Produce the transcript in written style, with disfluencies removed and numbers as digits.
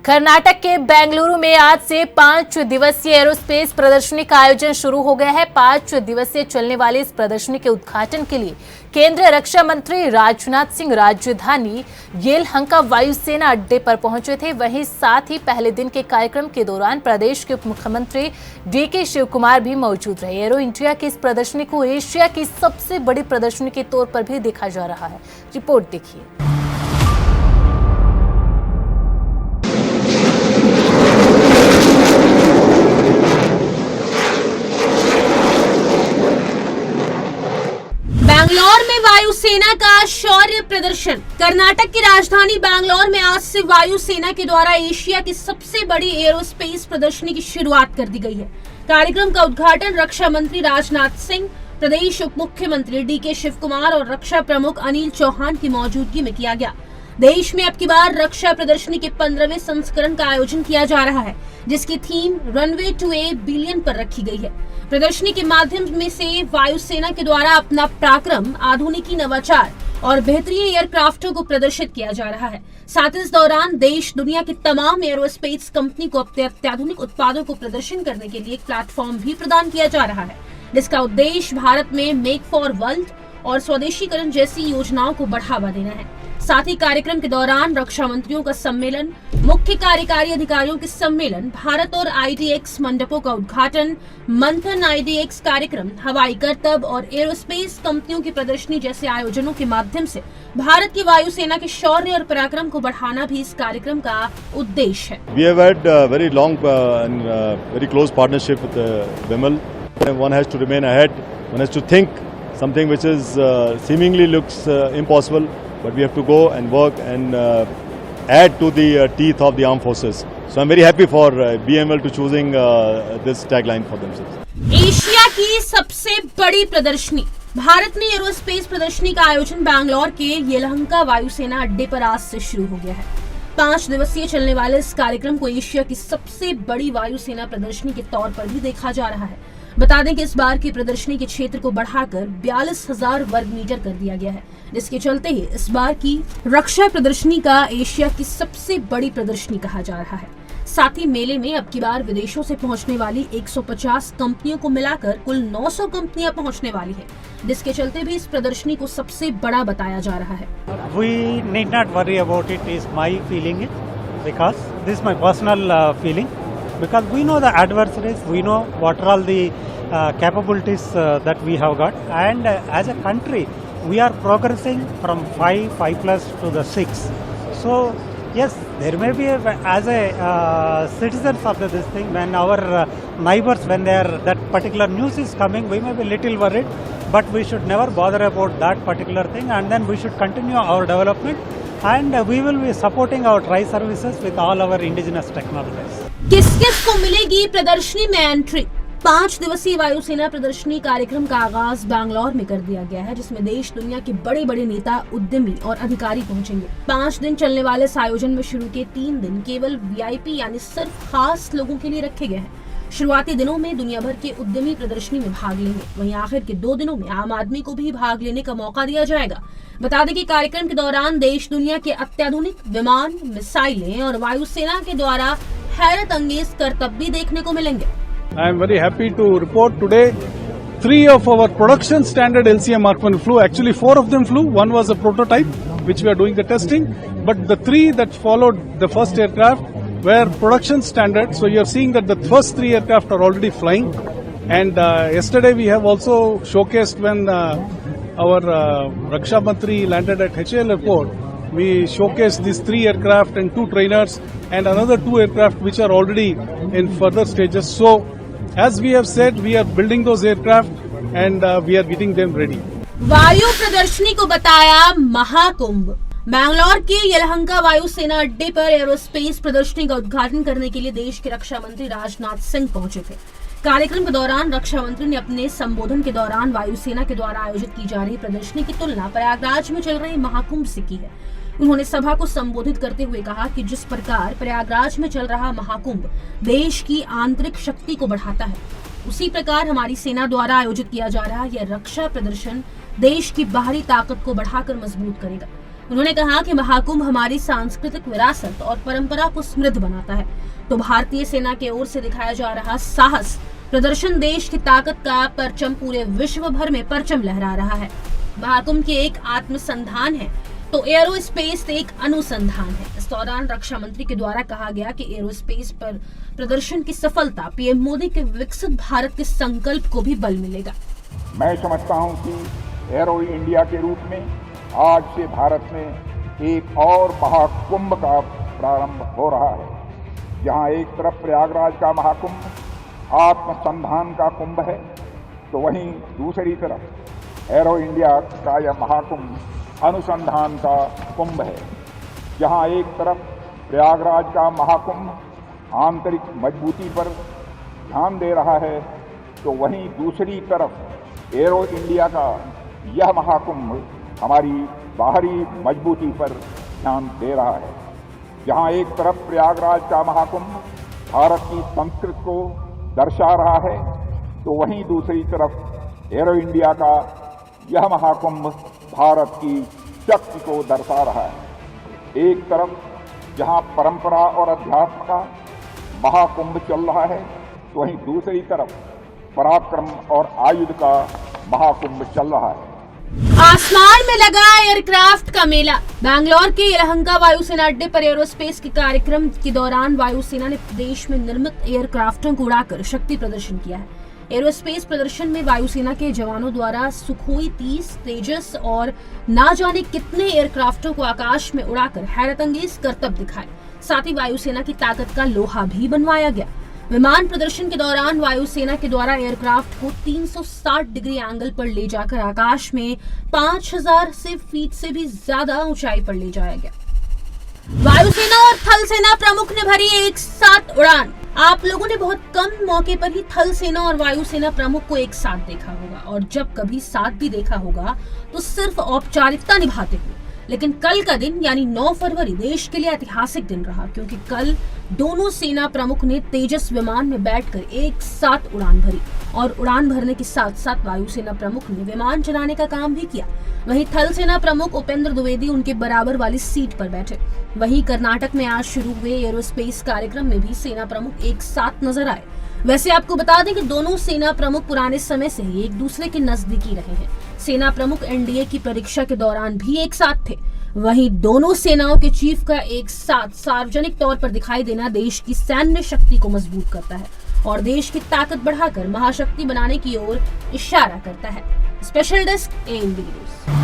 कर्नाटक के बेंगलुरु में आज से 5 दिवसीय एरोस्पेस प्रदर्शनी का आयोजन शुरू हो गया है। 5 दिवसीय चलने वाली इस प्रदर्शनी के उद्घाटन के लिए केंद्रीय रक्षा मंत्री राजनाथ सिंह राजधानी येलहंका वायुसेना अड्डे पर पहुंचे थे। वहीं साथ ही पहले दिन के कार्यक्रम के दौरान प्रदेश के उप मुख्यमंत्री डीके शिवकुमार भी मौजूद रहे। एरो इंडिया की इस प्रदर्शनी को एशिया की सबसे बड़ी प्रदर्शनी के तौर पर भी देखा जा रहा है। रिपोर्ट देखिए। बैंगलोर में वायुसेना का शौर्य प्रदर्शन। कर्नाटक की राजधानी बैंगलोर में आज से वायुसेना के द्वारा एशिया की सबसे बड़ी एरोस्पेस प्रदर्शनी की शुरुआत कर दी गई है। कार्यक्रम का उद्घाटन रक्षा मंत्री राजनाथ सिंह, प्रदेश उप मुख्यमंत्री डीके शिवकुमार और रक्षा प्रमुख अनिल चौहान की मौजूदगी में किया गया। देश में अब की बार रक्षा प्रदर्शनी के 15वें संस्करण का आयोजन किया जा रहा है, जिसकी theme runway to a billion पर रखी गई है। प्रदर्शनी के माध्यम में से वायुसेना के द्वारा अपना पराक्रम, आधुनिकी, नवाचार और बेहतरीन एयरक्राफ्टों को प्रदर्शित किया जा रहा है। साथ ही इस दौरान देश दुनिया की तमाम एरोस्पेस कंपनी को अपने अत्याधुनिक उत्पादों को प्रदर्शन करने के लिए एक प्लेटफॉर्म भी प्रदान किया जा रहा है, जिसका उद्देश्य भारत में मेक फॉर वर्ल्ड और स्वदेशीकरण जैसी योजनाओं को बढ़ावा देना है। साथ ही कार्यक्रम के दौरान रक्षा मंत्रियों का सम्मेलन, मुख्य कार्यकारी अधिकारियों के सम्मेलन, भारत और आईडीएक्स मंडपों का उद्घाटन, मंथन, आईडीएक्स कार्यक्रम, हवाई करतब और एरोस्पेस कंपनियों की प्रदर्शनी जैसे आयोजनों के माध्यम से भारत की वायुसेना के शौर्य और पराक्रम को बढ़ाना भी इस कार्यक्रम का उद्देश्य है। We have had very long and very close partnership with BEML. One has to remain ahead. One has to think something which is seemingly looks impossible. But we have to go and work and add to the teeth of the armed forces. So I'm very happy for BML to choosing this tagline for themselves. Asia की सबसे बड़ी प्रदर्शनी। भारत में aerospace प्रदर्शनी का आयोजन बैंगलोर के येलहंका वायुसेना अड्डे पर आज से शुरू हो गया है। 5 दिवसीय चलने वाले इस कार्यक्रम को एशिया की सबसे बड़ी वायुसेना प्रदर्शनी के तौर पर भी देखा जा रहा है। बता दें कि इस बार की प्रदर्शनी के क्षेत्र को बढ़ाकर 42,000 वर्ग मीटर कर दिया गया है, जिसके चलते ही इस बार की रक्षा प्रदर्शनी का एशिया की सबसे बड़ी प्रदर्शनी कहा जा रहा है। साथ ही मेले में अब की बार विदेशों से पहुंचने वाली 150 कंपनियों को मिलाकर कुल 900 कंपनियां पहुंचने वाली है, जिसके चलते भी इस प्रदर्शनी को सबसे बड़ा बताया जा रहा है। We need not worry about it, is my feeling it, because this is my personal feeling. Because we know the adversaries, we know what are all the capabilities that we have got, and as a country we are progressing from 5 plus to the 6. So yes, there may be as a citizens of this thing, when our neighbors, when they are that particular news is coming, we may be little worried, but we should never bother about that particular thing, and then we should continue our development, and we will be supporting our tri services with all our indigenous technologies. किस किस को मिलेगी प्रदर्शनी में entry? 5 दिवसीय वायुसेना प्रदर्शनी कार्यक्रम का आगाज बैंगलोर में कर दिया गया है, जिसमें देश दुनिया के बड़े बड़े नेता, उद्यमी और अधिकारी पहुंचेंगे। 5 दिन चलने वाले इस आयोजन में शुरू के 3 दिन केवल वीआईपी यानी सिर्फ खास लोगों के लिए रखे गए हैं। शुरुआती दिनों में दुनिया भर के उद्यमी प्रदर्शनी में भाग लेंगे, वहीं आखिर के 2 दिनों में आम आदमी को भी भाग लेने का मौका दिया जाएगा। बता दें कि कार्यक्रम के दौरान देश दुनिया के अत्याधुनिक विमान, मिसाइलें और वायुसेना के द्वारा हैरत अंगेज करतब भी देखने को मिलेंगे। I am very happy to report today 3 of our production standard LCA Mark 1 flew. Actually 4 of them flew. One was a prototype which we are doing the testing, but the 3 that followed the first aircraft were production standard. So you are seeing that the first 3 aircraft are already flying. And yesterday we have also showcased when our Raksha Mantri landed at HAL airport. We showcased these 3 aircraft and 2 trainers and another 2 aircraft which are already in further stages. So as we have said, we are building those aircraft and we are getting them ready. वायु प्रदर्शनी को बताया महाकुंभ। बैंगलोर के येलहंका वायुसेना अड्डे पर aerospace प्रदर्शनी का उद्घाटन करने के लिए देश के रक्षा मंत्री राजनाथ सिंह पहुंचे थे। कार्यक्रम के दौरान रक्षा मंत्री ने अपने संबोधन के दौरान वायुसेना के द्वारा आयोजित की जा रही प्रदर्शनी की तुलना प्रयागराज में चल रहे महाकुंभ से की है। उन्होंने सभा को संबोधित करते हुए कहा कि जिस प्रकार प्रयागराज में चल रहा महाकुंभ देश की आंतरिक शक्ति को बढ़ाता है, उसी प्रकार हमारी सेना द्वारा आयोजित किया जा रहा यह रक्षा प्रदर्शन देश की बाहरी ताकत को बढ़ाकर मजबूत करेगा। उन्होंने कहा कि महाकुंभ हमारी सांस्कृतिक विरासत और परंपरा को समृद्ध बनाता है, तो भारतीय सेना की ओर से दिखाया जा रहा साहस प्रदर्शन देश की ताकत का परचम पूरे विश्व भर में परचम लहरा रहा है। महाकुंभ की एक आत्मसंधान है तो एरोस्पेस एक अनुसंधान है। इस दौरान रक्षा मंत्री के द्वारा कहा गया कि एरोस्पेस पर प्रदर्शन की सफलता पीएम मोदी के विकसित भारत के संकल्प को भी बल मिलेगा। मैं समझता हूं कि एरो इंडिया के रूप में आज से भारत में एक और महाकुंभ का प्रारंभ हो रहा है, जहां एक तरफ प्रयागराज का महाकुंभ आत्मसंधान का कुंभ है, तो वहीं दूसरी तरफ एरो इंडिया का यह महाकुंभ अनुसंधान का कुंभ है। जहां एक तरफ प्रयागराज का महाकुंभ आंतरिक मजबूती पर ध्यान दे रहा है, तो वहीं दूसरी तरफ एरो इंडिया का यह महाकुंभ हमारी बाहरी मजबूती पर ध्यान दे रहा है। जहां एक तरफ प्रयागराज का महाकुंभ भारत की संस्कृति को दर्शा रहा है, तो वहीं दूसरी तरफ एरो इंडिया का यह महाकुंभ भारत की शक्ति को दर्शा रहा है। एक तरफ जहां परंपरा और अध्यात्म का महाकुंभ चल रहा है, तो वहीं दूसरी तरफ पराक्रम और आयुध का महाकुंभ चल रहा है। आसमान में लगा एयरक्राफ्ट का मेला। बैंगलोर के यलहंका वायुसेना अड्डे पर एरोस्पेस के कार्यक्रम के दौरान वायुसेना ने देश में निर्मित एयरक्राफ्टों को उड़ाकर शक्ति प्रदर्शन किया है। एरोस्पेस प्रदर्शन में वायुसेना के जवानों द्वारा सुखोई 30, तेजस और ना जाने कितने एयरक्राफ्टों को आकाश में उड़ाकर हैरतअंगेज करतब दिखाए। साथ ही वायुसेना की ताकत का लोहा भी बनवाया गया। विमान प्रदर्शन के दौरान वायुसेना के द्वारा एयरक्राफ्ट को 360 डिग्री एंगल पर ले जाकर आकाश में 5000 फीट से भी ज्यादा ऊंचाई पर ले जाया गया। वायुसेना और थल सेना प्रमुख ने भरी एक साथ उड़ान। आप लोगों ने बहुत कम मौके पर ही थल सेना और वायुसेना प्रमुख को एक साथ देखा होगा, और जब कभी साथ भी देखा होगा तो सिर्फ औपचारिकता निभाते हुए। लेकिन कल का दिन यानी 9 फरवरी देश के लिए ऐतिहासिक दिन रहा, क्योंकि कल दोनों सेना प्रमुख ने तेजस विमान में बैठकर एक साथ उड़ान भरी, और उड़ान भरने के साथ साथ वायुसेना प्रमुख ने विमान चलाने का काम भी किया। वहीं थल सेना प्रमुख उपेंद्र द्विवेदी उनके बराबर वाली सीट पर बैठे। वहीं कर्नाटक में आज शुरू हुए एरोस्पेस कार्यक्रम में भी सेना प्रमुख एक साथ नजर आए। वैसे आपको बता दें कि दोनों सेना प्रमुख पुराने समय से ही एक दूसरे के नजदीकी रहे हैं। सेना प्रमुख एनडीए की परीक्षा के दौरान भी एक साथ थे। वहीं दोनों सेनाओं के चीफ का एक साथ सार्वजनिक तौर पर दिखाई देना देश की सैन्य शक्ति को मजबूत करता है और देश की ताकत बढ़ाकर महाशक्ति बनाने की ओर इशारा करता है। Special desk ANB news.